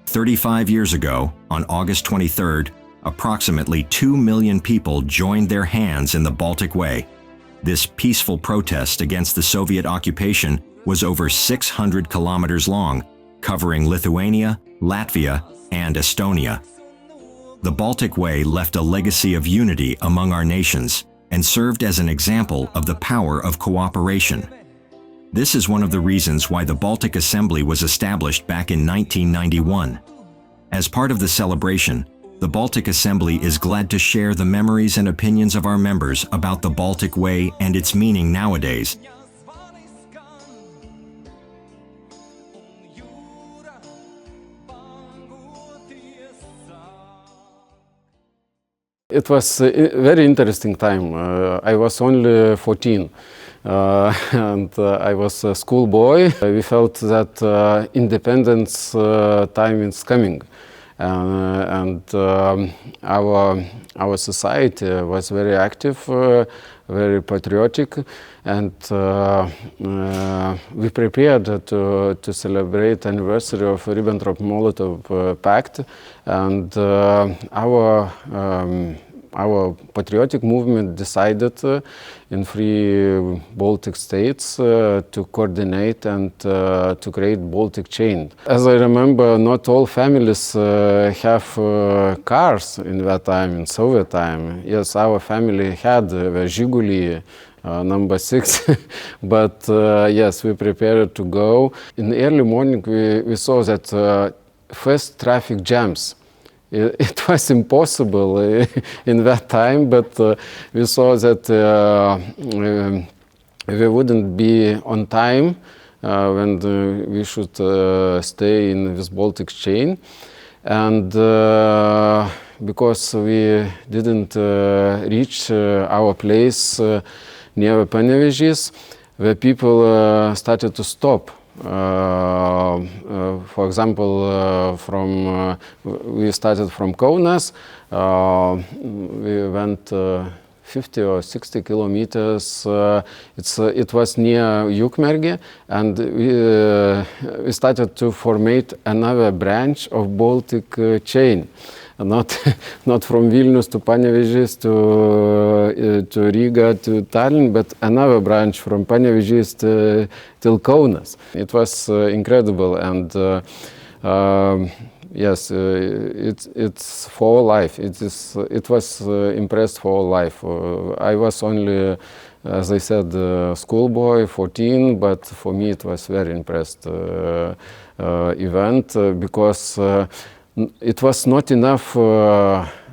35 years ago, on August 23rd, approximately 2 million people joined their hands in the Baltic Way. This peaceful protest against the Soviet occupation was over 600 kilometers long, covering Lithuania, Latvia, and Estonia. The Baltic Way left a legacy of unity among our nations and served as an example of the power of cooperation. This is one of the reasons why the Baltic Assembly was established back in 1991. As part of the celebration, the Baltic Assembly is glad to share the memories and opinions of our members about the Baltic Way and its meaning nowadays. It was a very interesting time. I was only 14 and I was a schoolboy. We felt that independence time is coming. And our society was very active, very patriotic, and we prepared to celebrate anniversary of Ribbentrop-Molotov Pact, and our patriotic movement decided in 3 Baltic states to coordinate and to create Baltic chain. As I remember, not all families have cars in that time, in Soviet time. Yes, our family had a Zhiguli number 6, but yes, we prepared to go. In the early morning, we saw that first traffic jams. It was impossible in that time, but we saw that we wouldn't be on time when we should stay in this Baltic chain. And because we didn't reach our place near Panevėžys, the people started to stop. For example, we started from Kaunas, we went 50 or 60 kilometers. It was near Ukmergė, and we started to formate another branch of Baltic chain. Not from Vilnius to Panevėžys to Riga to Tallinn, but another branch from Panevėžys till Kaunas. It was incredible, and yes, it's for life. It was impressed for life. I was only, as I said, schoolboy, 14, but for me it was very impressed event because it was not enough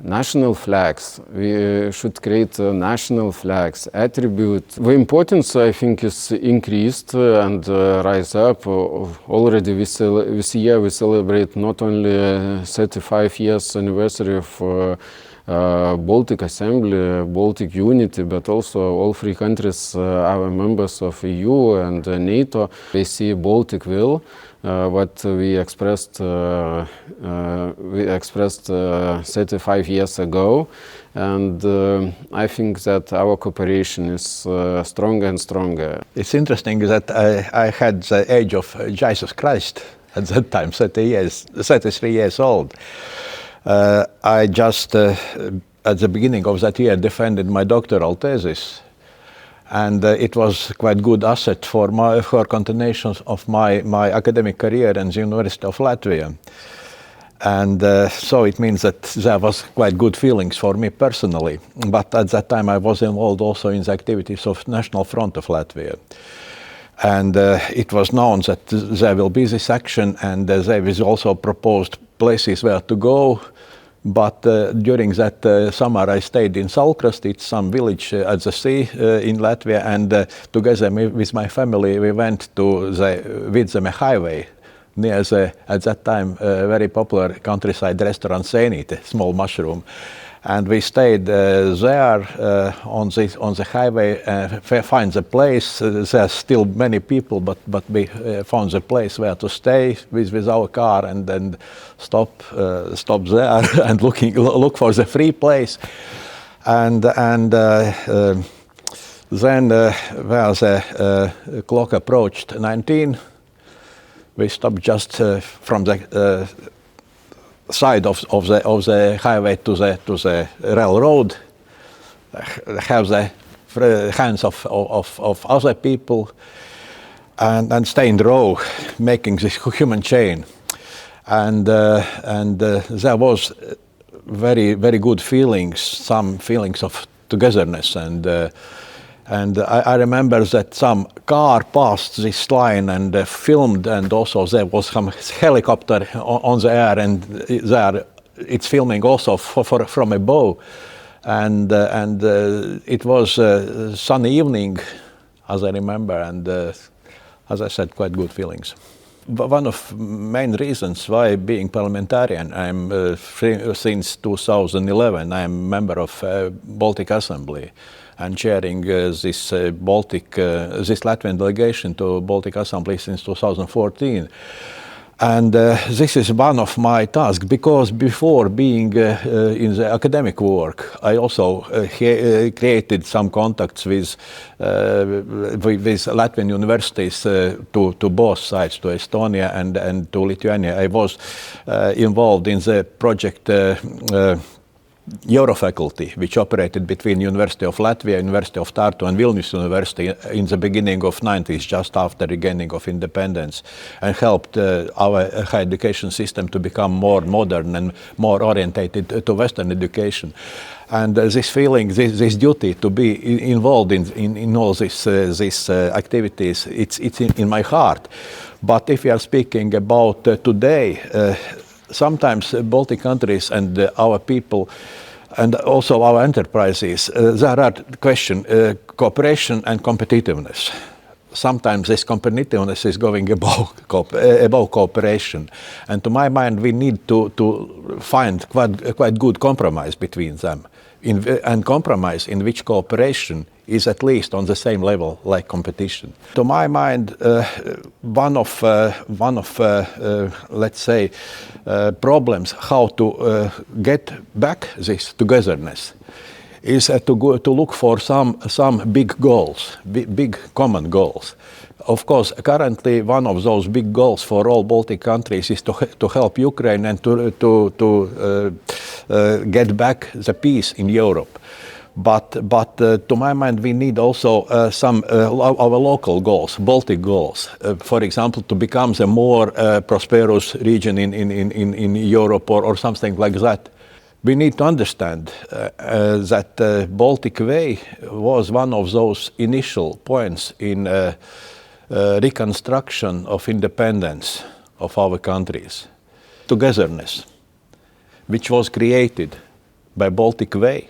national flags. We should create national flags, attribute. The importance, I think, is increased and rise up. Already this year we celebrate not only 35 years anniversary of Baltic Assembly, Baltic Unity, but also all 3 countries are members of EU and NATO. They see Baltic will. What we expressed 35 years ago, and I think that our cooperation is stronger and stronger. It's interesting that I had the age of Jesus Christ at that time, 33 years old. I just, at the beginning of that year, defended my doctoral thesis. And it was quite good asset for continuation of my academic career in the University of Latvia. And so it means that there was quite good feelings for me personally. But at that time I was involved also in the activities of National Front of Latvia. And it was known that there will be this action, and there was also proposed places where to go. But during that summer I stayed in Salkrasti, it's some village at the sea in Latvia, and together with my family we went to the Vidzeme highway near the, at that time, very popular countryside restaurant Sēnīte, Small Mushroom. And we stayed there on the highway, find the place. There's still many people, but we found the place where to stay with our car, and then stop there and look for the free place. And then where the clock approached 19, we stopped just from the side of the highway to the railroad, have the hands of other people, and stay in the row, making this human chain. And there was very, very good feelings, some feelings of togetherness. And I remember that some car passed this line and filmed, and also there was some helicopter on the air, and there it's filming also from above. And it was a sunny evening, as I remember, and as I said, quite good feelings. But one of main reasons why being parliamentarian, I'm since 2011, I'm member of Baltic Assembly and chairing this Latvian delegation to Baltic Assembly since 2014. And this is one of my tasks, because before being in the academic work, I also created some contacts with Latvian universities to both sides, to Estonia and to Lithuania. I was involved in the project Eurofaculty, which operated between University of Latvia, University of Tartu and Vilnius University in the beginning of 90s, just after regaining of independence, and helped our higher education system to become more modern and more orientated to Western education. And this feeling, this duty to be involved in all these activities, it's in my heart. But if we are speaking about today, sometimes Baltic countries and our people and also our enterprises, there are questions, cooperation and competitiveness. Sometimes this competitiveness is going above cooperation. And to my mind, we need to find quite good compromise between them, and compromise in which cooperation is at least on the same level like competition. To my mind, one of let's say problems how to get back this togetherness is to look for some big goals, big common goals. Of course, currently one of those big goals for all Baltic countries is to help Ukraine and to get back the peace in Europe. But to my mind, we need also some our local goals, Baltic goals. For example, to become a more prosperous region in Europe or something like that. We need to understand that Baltic Way was one of those initial points in reconstruction of independence of our countries. Togetherness, which was created by Baltic Way.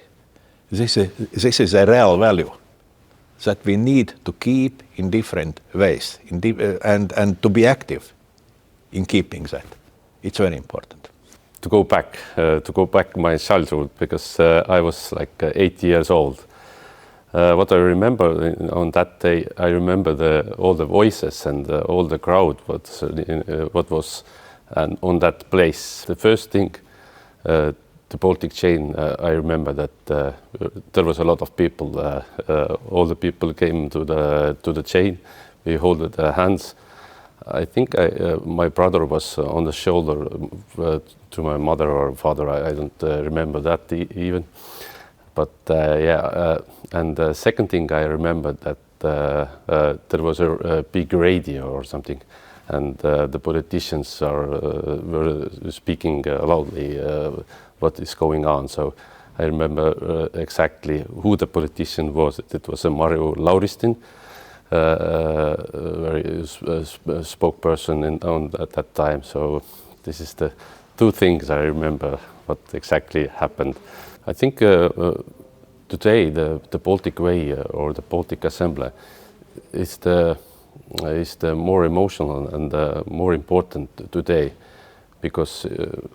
This is a real value that we need to keep in different ways and to be active in keeping that. It's very important. To go back my childhood, because I was like 8 years old. What I remember on that day, I remember all the voices and all the crowd what was on that place. The first thing, the Baltic chain, I remember that there was a lot of people. All the people came to the chain. We held their hands. I think my brother was on the shoulder to my mother or father. I don't remember that even. But and the second thing I remember that there was a big radio or something, and the politicians were speaking loudly what is going on. So I remember exactly who the politician was. It was a Mario Lauristin, very spokesperson at that time. So this is the two things I remember what exactly happened. I think today the Baltic Way or the Baltic Assembly is the more emotional and more important today, because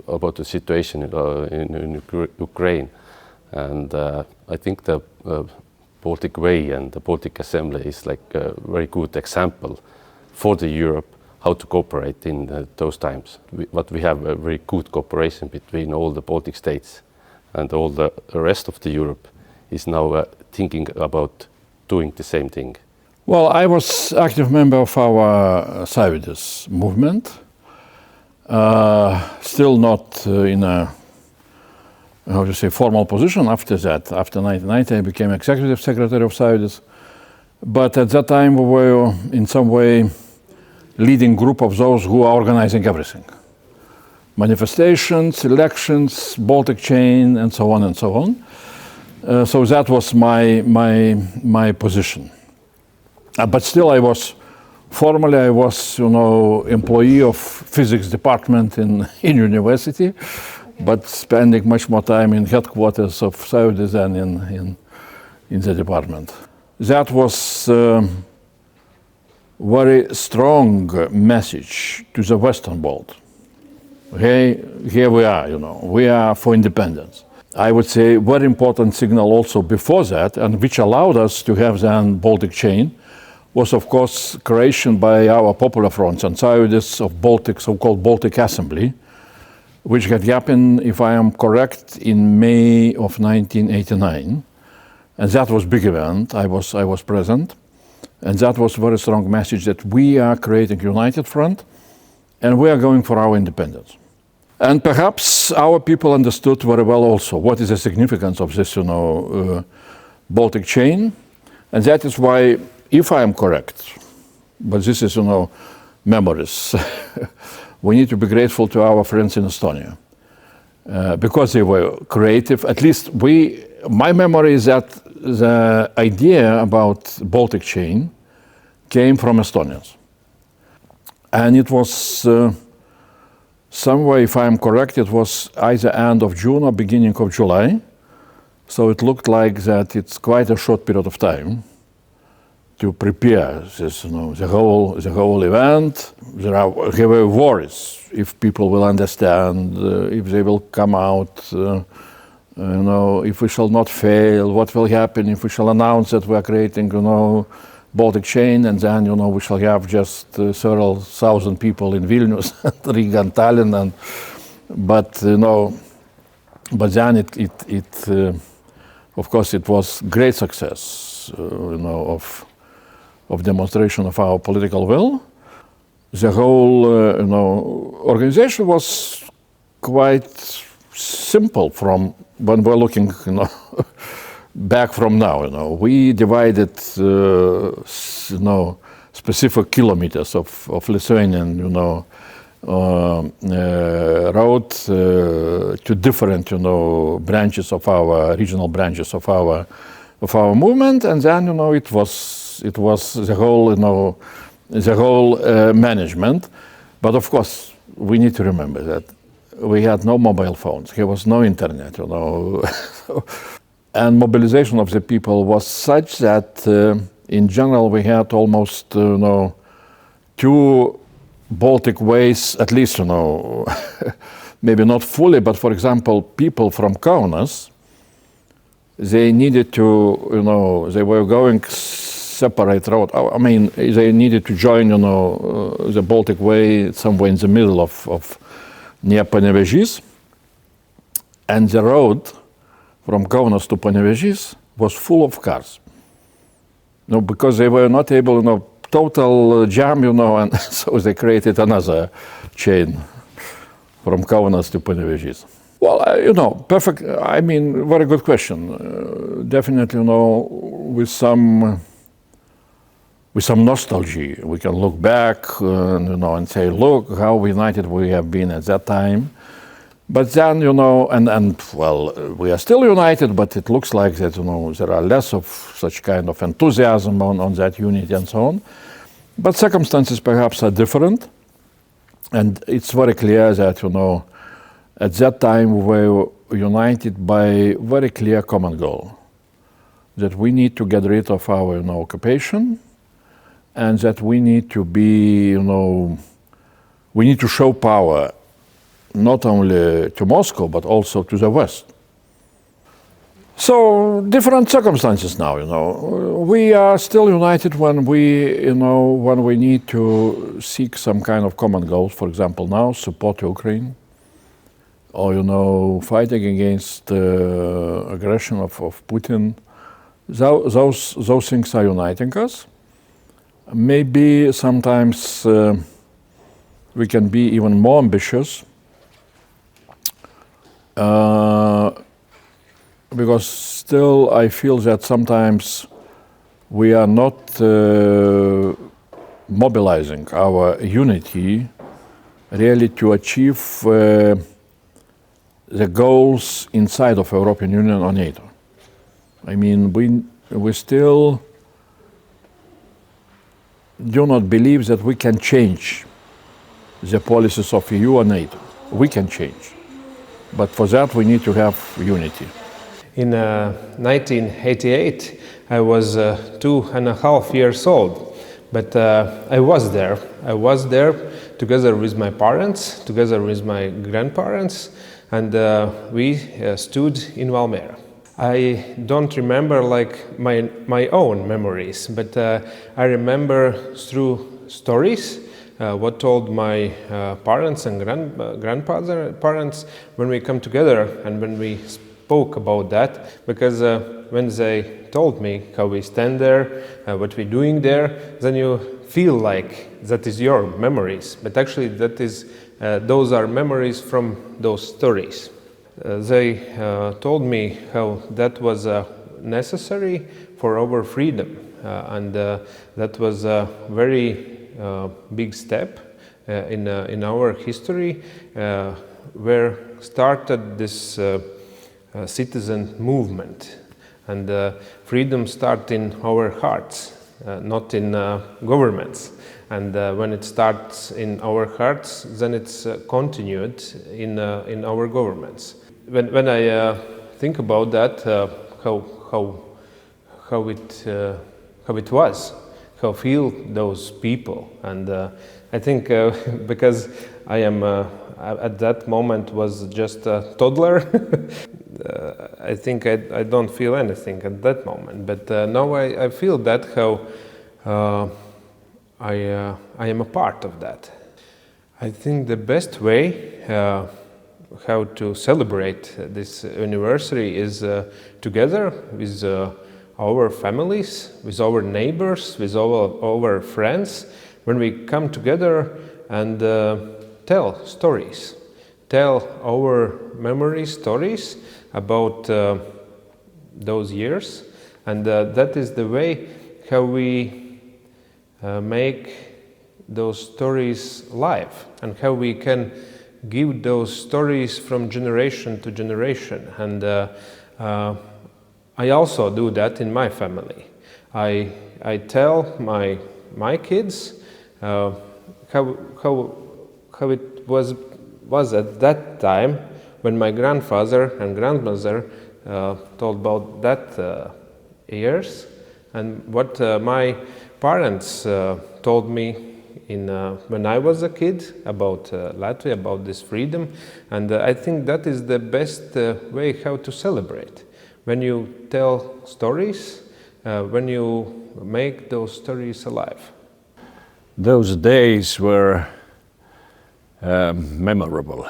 about the situation in Ukraine, and I think the Baltic Way and the Baltic Assembly is like a very good example for the Europe how to cooperate in those times. We have a very good cooperation between all the Baltic states, and all the rest of the Europe is now thinking about doing the same thing. Well, I was active member of our Sąjūdis movement, Still not in a, how to say, formal position after that. After 1990, I became executive secretary of Sąjūdis. But at that time, we were in some way leading group of those who are organizing everything. Manifestations, elections, Baltic chain, and so on and so on. So that was my position. But still, I was employee of physics department in university, but spending much more time in headquarters of Sąjūdis than in the department. That was very strong message to the Western world. Hey, here we are, we are for independence. I would say very important signal also before that, and which allowed us to have then Baltic chain, was of course creation by our popular fronts and Sąjūdis of Baltic, so-called Baltic Assembly, which had happened, if I am correct, in May of 1989. And that was a big event. I was present. And that was a very strong message that we are creating a united front and we are going for our independence. And perhaps our people understood very well also what is the significance of this, Baltic chain. And that is why, if I am correct, but this is, memories, we need to be grateful to our friends in Estonia because they were creative. At least my memory is that the idea about Baltic chain came from Estonians. And it was somewhere, if I am correct, it was either end of June or beginning of July. So it looked like that it's quite a short period of time to prepare this, the whole event. There were worries if people will understand, if they will come out, if we shall not fail, what will happen if we shall announce that we are creating, Baltic chain, and then, we shall have just several thousand people in Vilnius, Riga, and Tallinn, but then it of course, it was great success, of demonstration of our political will. The whole, organization was quite simple from when we're looking, back from now. We divided, specific kilometers of Lithuanian, road to different, branches of our regional branches of our movement, and then it was the whole management. But of course, we need to remember that we had no mobile phones. There was no internet, and mobilization of the people was such that, in general, we had almost, 2 Baltic ways, at least, maybe not fully, but for example, people from Kaunas, they needed to, they were going separate road. I mean, they needed to join, the Baltic Way somewhere in the middle of near Panevėžys, and the road from Kaunas to Panevėžys was full of cars. Because they were not able, total jam, and so they created another chain from Kaunas to Panevėžys. Well, perfect. I mean, very good question. Definitely, with some nostalgia, we can look back, and say, look how united we have been at that time. But then, well, we are still united, but it looks like that, there are less of such kind of enthusiasm on that unity and so on. But circumstances perhaps are different. And it's very clear that, at that time we were united by very clear common goal. That we need to get rid of our, occupation, and that we need to be, we need to show power not only to Moscow, but also to the West. So, different circumstances now, We are still united when we need to seek some kind of common goals. For example, now, support Ukraine, or, fighting against aggression of Putin. Those things are uniting us. Maybe sometimes we can be even more ambitious, because still I feel that sometimes we are not mobilizing our unity really to achieve the goals inside of European Union or NATO. I mean, we still do not believe that we can change the policies of EU or NATO. We can change, but for that we need to have unity. In 1988, I was 2.5 years old, but I was there. I was there together with my parents, together with my grandparents, and we stood in Valmiera. I don't remember like my own memories, but I remember through stories what told my parents and grandparents when we come together and when we spoke about that, because when they told me how we stand there, what we're doing there, then you feel like that is your memories, but actually that is those are memories from those stories. They told me how that was necessary for our freedom, and that was a very big step in our history, where started this citizen movement, and freedom starts in our hearts, not in governments. And when it starts in our hearts, then it's continued in our governments. When I think about that, how it was, how feel those people, and I think because I am at that moment was just a toddler, I think I don't feel anything at that moment. But now I feel that how I am a part of that. I think the best way how to celebrate this anniversary is together with our families, with our neighbors, with our friends, when we come together and tell stories, tell our memory stories about those years, and that is the way how we make those stories live, and how we can give those stories from generation to generation. And I also do that in my family. I tell my kids how it was at that time when my grandfather and grandmother told about that years, and what my parents told me when I was a kid about Latvia, about this freedom. And I think that is the best way how to celebrate. When you tell stories, when you make those stories alive. Those days were memorable.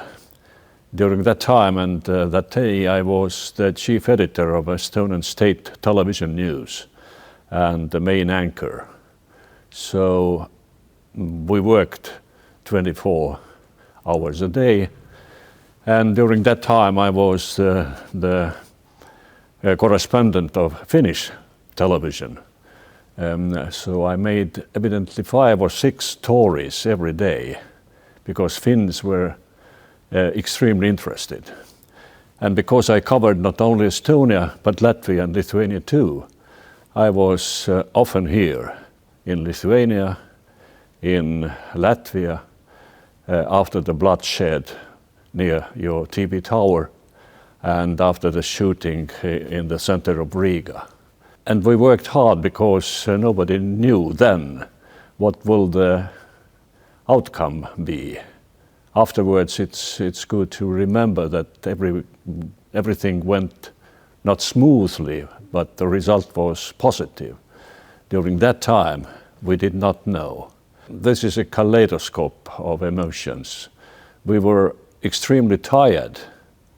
During that time and that day, I was the chief editor of Estonian state television news and the main anchor. So we worked 24 hours a day, and during that time I was the correspondent of Finnish television. So I made evidently 5 or 6 stories every day, because Finns were extremely interested. And because I covered not only Estonia but Latvia and Lithuania too, I was often here in Lithuania, in Latvia, after the bloodshed near your TV tower, and after the shooting in the center of Riga. And we worked hard because nobody knew then what will the outcome be. Afterwards, it's good to remember that everything went not smoothly, but the result was positive. During that time, we did not know. This is a kaleidoscope of emotions. We were extremely tired,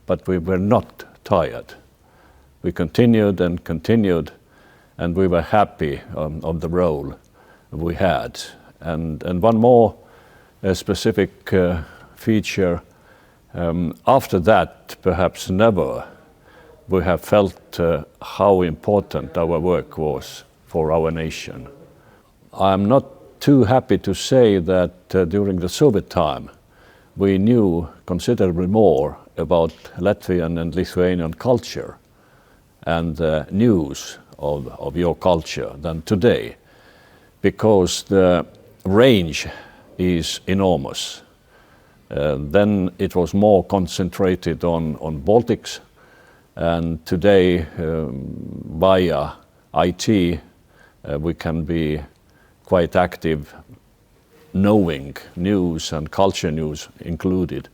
but we were not tired. We continued and continued, and we were happy of the role we had. And one more a specific feature. After that, perhaps never, we have felt how important our work was for our nation. I'm not too happy to say that during the Soviet time, we knew considerably more about Latvian and Lithuanian culture and news of your culture than today, because the range is enormous. Then it was more concentrated on Baltics, and today via IT we can be quite active, knowing news and culture news included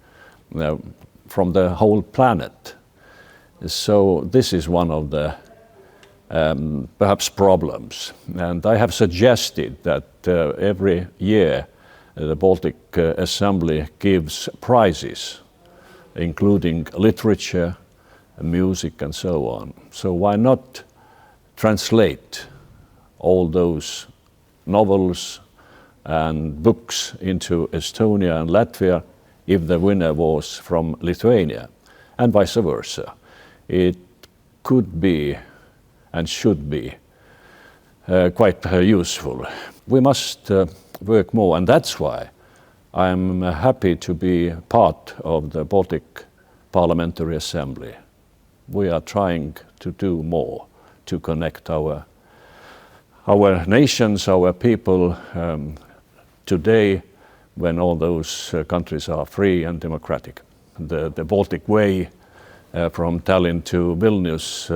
from the whole planet. So this is one of the perhaps problems, and I have suggested that every year the Baltic Assembly gives prizes, including literature, music and so on. So why not translate all those novels and books into Estonia and Latvia if the winner was from Lithuania, and vice versa. It could be and should be quite useful. We must work more, and that's why I'm happy to be part of the Baltic Parliamentary Assembly. We are trying to do more to connect our nations, our people, today when all those countries are free and democratic. The Baltic Way from Tallinn to Vilnius,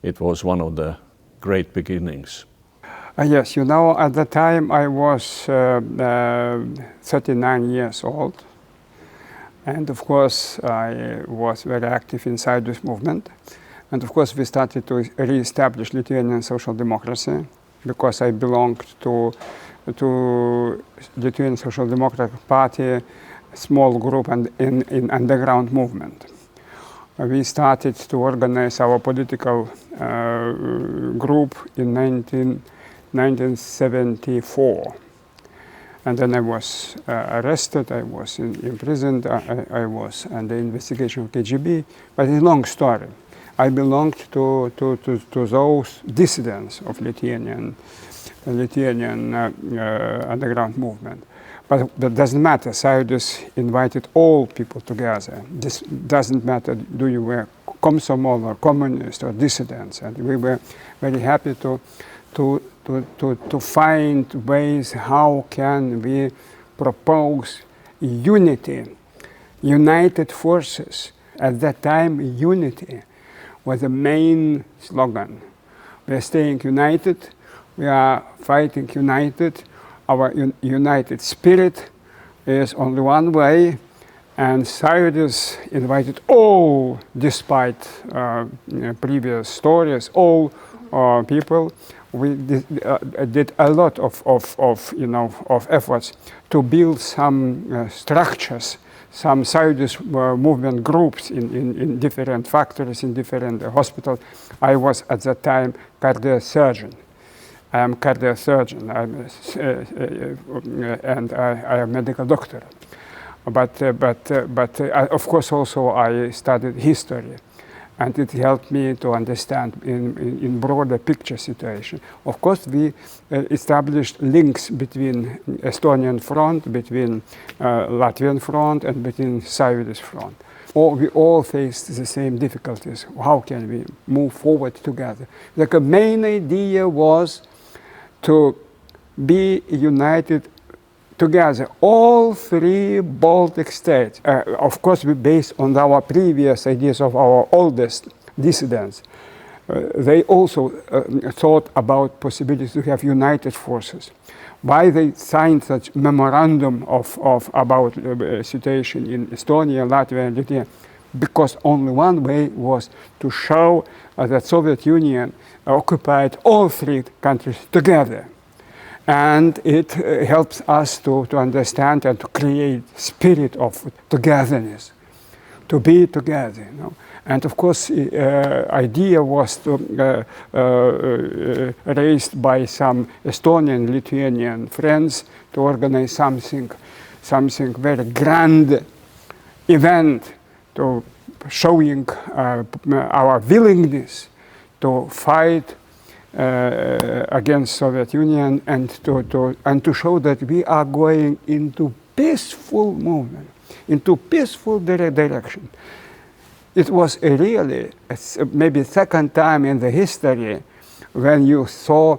it was one of the great beginnings. Yes, you know, at the time I was 39 years old. And of course, I was very active inside this movement. And of course, we started to re-establish Lithuanian social democracy because I belonged to Lithuanian Social Democratic Party, small group and in underground movement. We started to organize our political group in 1974. And then I was arrested, I was imprisoned, I was under investigation of KGB, but it's a long story. I belonged to those dissidents of Lithuanian underground movement. But that doesn't matter. Sąjūdis invited all people together. This doesn't matter, do you were Komsomol or communist or dissidents. And we were very happy to find ways how can we propose unity, united forces. At that time, unity was the main slogan. We are staying united, we are fighting united. Our united spirit is only one way, and Sąjūdis invited all, despite previous stories, all people. We did a lot of efforts to build some structures, some Sąjūdis movement groups in different factories, in different hospitals. I was at that time cardiac surgeon. I am cardiac surgeon, and I am a medical doctor. But of course also I studied history, and it helped me to understand in broader picture situation. Of course, we established links between Estonian front, between Latvian front, and between Sąjūdis front. We all faced the same difficulties. How can we move forward together? The main idea was to be united together, all three Baltic states. Of course, we based on our previous ideas of our oldest dissidents. They also thought about possibilities to have united forces. Why they signed such memorandum about situation in Estonia, Latvia, and Lithuania? Because only one way was to show that Soviet Union occupied all three countries together. And it helps us to understand and to create spirit of togetherness, to be together. You know? And of course, idea was raised by some Estonian, Lithuanian friends to organize something something very grand event to showing our willingness to fight against Soviet Union and to show that we are going into peaceful movement, into peaceful direction. It was really maybe second time in the history when you saw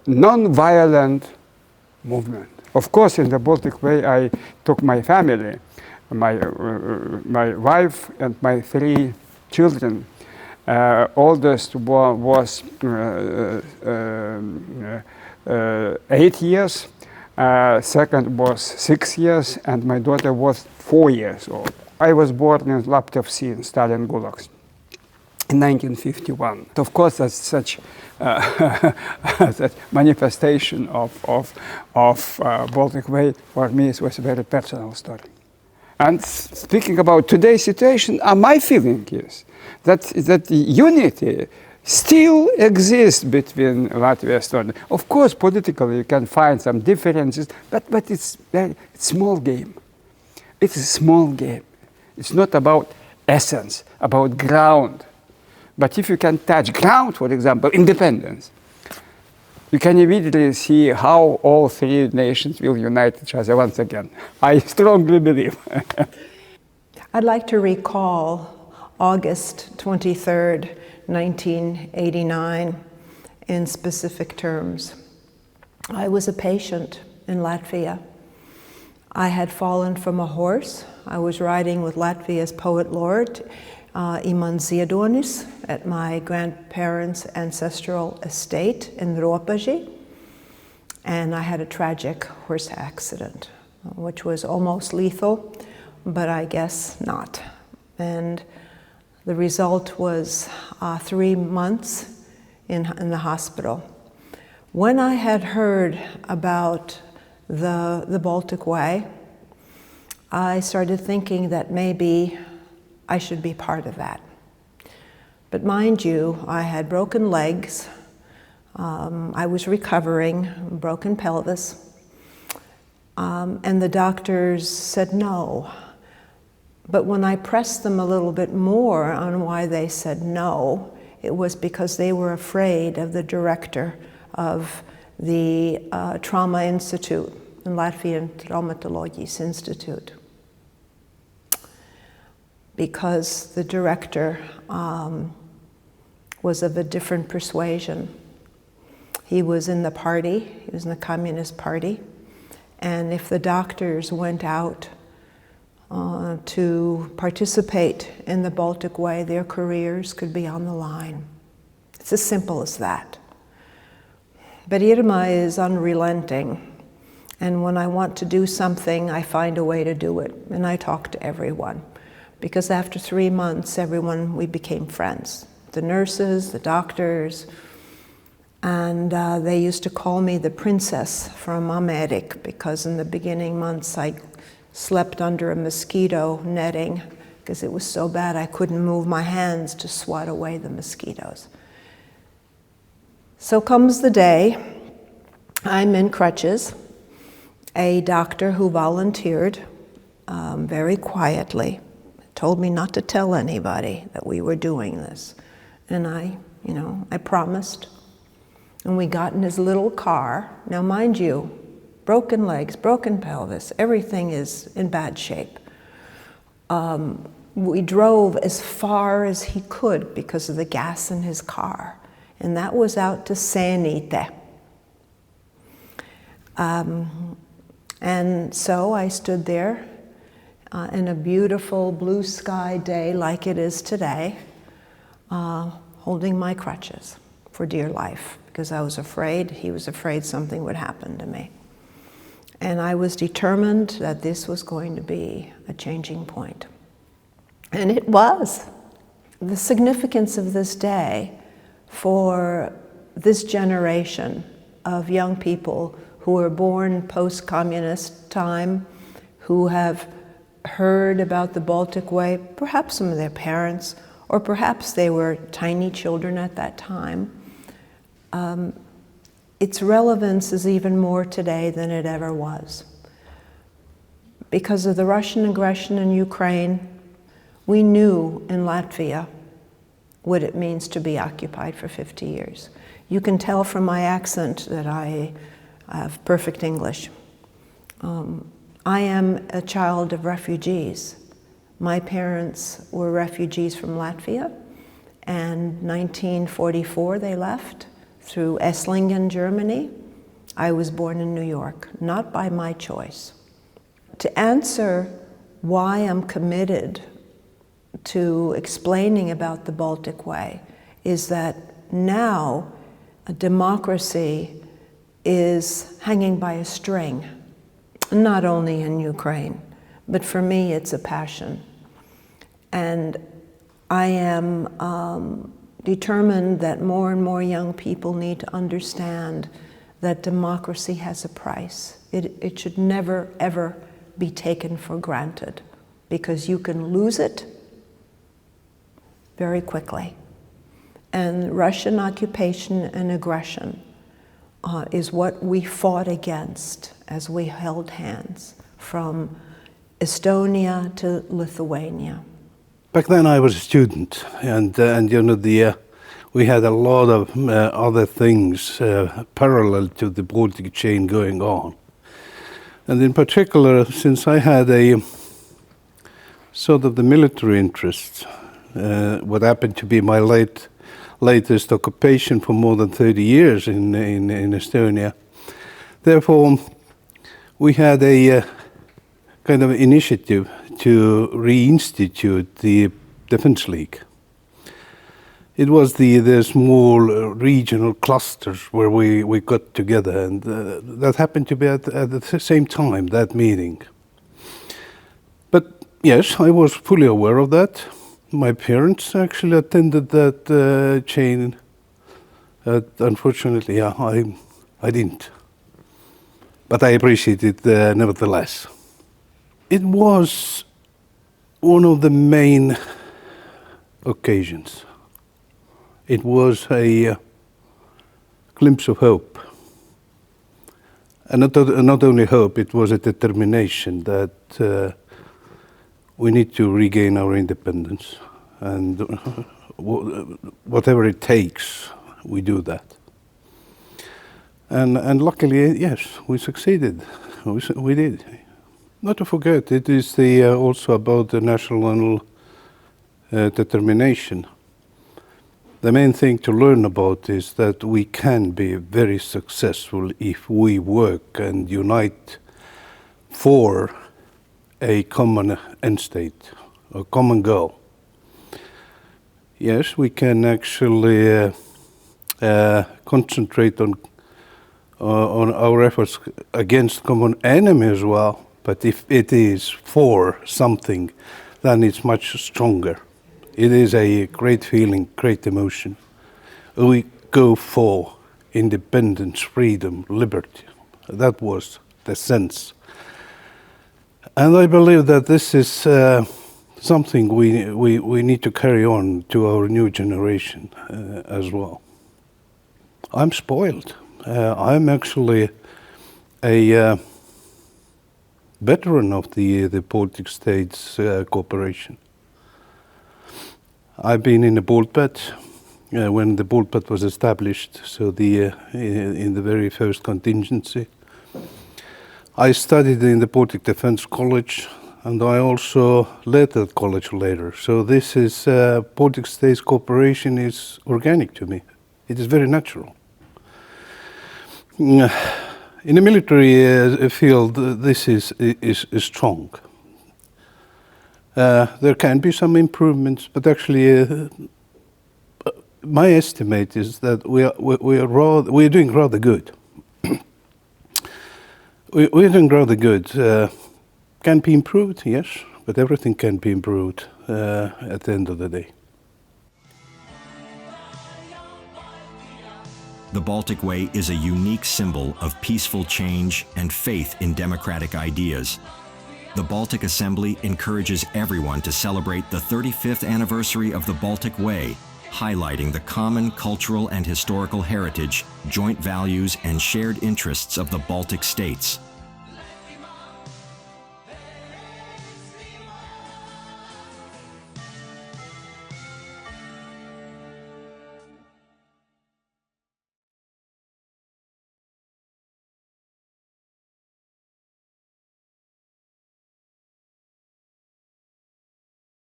non-violent movement. Of course, in the Baltic Way, I took my family, my wife and my 3 children. Oldest was 8 years, second was 6 years, and my daughter was 4 years old. I was born in Latvia in Stalin Gulags in 1951. Of course, that's such that manifestation of Baltic Way for me. It was a very personal story. And speaking about today's situation, my feeling is that unity still exists between Latvia and Estonia. Of course, politically you can find some differences, but it's a small game. It's a small game. It's not about essence, about ground. But if you can touch ground, for example, independence, you can immediately see how all 3 nations will unite each other once again. I strongly believe. I'd like to recall August 23rd, 1989, in specific terms. I was a patient in Latvia. I had fallen from a horse. I was riding with Latvia's poet laureate, Imants Ziedonis, at my grandparents' ancestral estate in Ropaži, and I had a tragic horse accident, which was almost lethal, but I guess not. And the result was 3 months in the hospital. When I had heard about the Baltic Way, I started thinking that maybe I should be part of that. But mind you, I had broken legs, I was recovering, broken pelvis, and the doctors said no. But when I pressed them a little bit more on why they said no, it was because they were afraid of the director of the Trauma Institute, the Latvian Traumatologies Institute. Because the director was of a different persuasion. He was in the party, he was in the Communist Party, and if the doctors went out to participate in the Baltic Way, their careers could be on the line. It's as simple as that. But Irma is unrelenting, and when I want to do something, I find a way to do it, and I talk to everyone. Because after 3 months, we became friends. The nurses, the doctors, and they used to call me the princess from America, because in the beginning months I slept under a mosquito netting because it was so bad I couldn't move my hands to swat away the mosquitoes. So comes the day, I'm in crutches. A doctor who volunteered very quietly told me not to tell anybody that we were doing this. And I promised. And we got in his little car. Now, mind you, broken legs, broken pelvis, everything is in bad shape. We drove as far as he could because of the gas in his car. And that was out to Sanite. And so I stood there in a beautiful blue sky day like it is today, holding my crutches for dear life, because I was afraid, he was afraid something would happen to me. And I was determined that this was going to be a changing point. And it was. The significance of this day for this generation of young people who were born post-communist time, who have heard about the Baltic Way, perhaps some of their parents, or perhaps they were tiny children at that time. Its relevance is even more today than it ever was. Because of the Russian aggression in Ukraine, we knew in Latvia what it means to be occupied for 50 years. You can tell from my accent that I have perfect English. I am a child of refugees. My parents were refugees from Latvia, and 1944 they left through Esslingen, Germany. I was born in New York, not by my choice. To answer why I'm committed to explaining about the Baltic Way is that now a democracy is hanging by a string, not only in Ukraine, but for me it's a passion. And I am determined that more and more young people need to understand that democracy has a price. It should never, ever be taken for granted, because you can lose it very quickly. And Russian occupation and aggression is what we fought against as we held hands from Estonia to Lithuania. Back then I was a student, and you know, we had a lot of other things parallel to the Baltic chain going on. And in particular, since I had a sort of the military interest, what happened to be my latest occupation for more than 30 years in Estonia, therefore we had a kind of initiative to reinstitute the Defense League. It was the small regional clusters where we got together, and that happened to be at the same time, that meeting. But yes, I was fully aware of that. My parents actually attended that chain. Unfortunately, yeah, I didn't. But I appreciate it nevertheless. It was one of the main occasions. It was a glimpse of hope. And not only hope, it was a determination that we need to regain our independence. And whatever it takes, we do that. And luckily, yes, we succeeded. We did. Not to forget, it is also about the national determination. The main thing to learn about is that we can be very successful if we work and unite for a common end state, a common goal. Yes, we can actually concentrate on our efforts against common enemy as well, but if it is for something, then it's much stronger. It is a great feeling, great emotion. We go for independence, freedom, liberty. That was the sense. And I believe that this is something we need to carry on to our new generation as well. I'm spoiled. I'm actually a veteran of the Baltic States cooperation. I've been in the Baltbat when the Baltbat was established, so in the very first contingency. I studied in the Baltic Defense College, and I also led that college later. So this is Baltic States cooperation is organic to me. It is very natural. In the military field, this is strong. There can be some improvements, but actually, my estimate is that we are doing rather good. We're doing rather good. Can be improved, yes, but everything can be improved at the end of the day. The Baltic Way is a unique symbol of peaceful change and faith in democratic ideas. The Baltic Assembly encourages everyone to celebrate the 35th anniversary of the Baltic Way, highlighting the common cultural and historical heritage, joint values, and shared interests of the Baltic states.